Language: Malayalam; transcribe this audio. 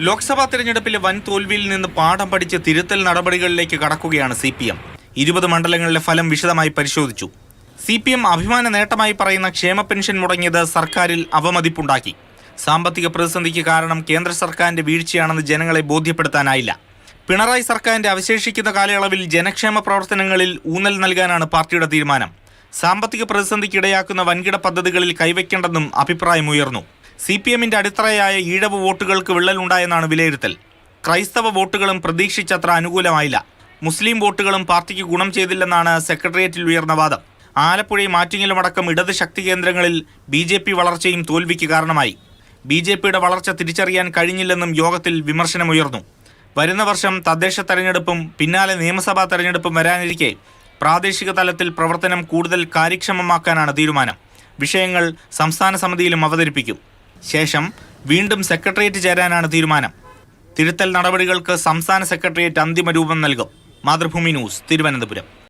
ലോക്സഭാ തെരഞ്ഞെടുപ്പിലെ വൻ തോൽവിയിൽ നിന്ന് പാഠം പഠിച്ച് തിരുത്തൽ നടപടികളിലേക്ക് കടക്കുകയാണ് CPM. 20 മണ്ഡലങ്ങളിലെ ഫലം വിശദമായി പരിശോധിച്ചു. CPM അഭിമാന നേട്ടമായി പറയുന്ന ക്ഷേമ പെൻഷൻ മുടങ്ങിയത് സർക്കാരിൽ അവമതിപ്പുണ്ടാക്കി. സാമ്പത്തിക പ്രതിസന്ധിക്ക് കാരണം കേന്ദ്ര സർക്കാരിന്റെ വീഴ്ചയാണെന്ന് ജനങ്ങളെ ബോധ്യപ്പെടുത്താനായില്ല. പിണറായി സർക്കാരിന്റെ അവശേഷിക്കുന്ന കാലയളവിൽ ജനക്ഷേമ പ്രവർത്തനങ്ങളിൽ ഊന്നൽ നൽകാനാണ് പാർട്ടിയുടെ തീരുമാനം. സാമ്പത്തിക പ്രതിസന്ധിക്ക് ഇടയാക്കുന്ന വൻകിട പദ്ധതികളിൽ കൈവയ്ക്കേണ്ടെന്നും അഭിപ്രായമുയർന്നു. CPMന്റെ അടിത്തറയായ ഈഴവ വോട്ടുകൾക്ക് വിള്ളലുണ്ടായെന്നാണ് വിലയിരുത്തൽ. ക്രൈസ്തവ വോട്ടുകളും പ്രതീക്ഷിച്ചത്ര അനുകൂലമായില്ല. മുസ്ലിം വോട്ടുകളും പാർട്ടിക്ക് ഗുണം ചെയ്തില്ലെന്നാണ് സെക്രട്ടേറിയറ്റിൽ ഉയർന്ന വാദം. ആലപ്പുഴയും ആറ്റിങ്ങലുമടക്കം ഇടത് ശക്തി കേന്ദ്രങ്ങളിൽ BJP വളർച്ചയും തോൽവിക്ക് കാരണമായി. BJPയുടെ വളർച്ച തിരിച്ചറിയാൻ കഴിഞ്ഞില്ലെന്നും യോഗത്തിൽ വിമർശനമുയർന്നു. വരുന്ന വർഷം തദ്ദേശ തെരഞ്ഞെടുപ്പും പിന്നാലെ നിയമസഭാ തെരഞ്ഞെടുപ്പും വരാനിരിക്കെ പ്രാദേശിക തലത്തിൽ പ്രവർത്തനം കൂടുതൽ കാര്യക്ഷമമാക്കാനാണ് തീരുമാനം. വിഷയങ്ങൾ സംസ്ഥാന സമിതിയിലും അവതരിപ്പിക്കും. ശേഷം വീണ്ടും സെക്രട്ടേറിയറ്റ് ചേരാനാണ് തീരുമാനം. തിരുത്തൽ നടപടികൾക്ക് സംസ്ഥാന സെക്രട്ടേറിയറ്റ് അന്തിമ രൂപം നൽകും. മാതൃഭൂമി ന്യൂസ്, തിരുവനന്തപുരം.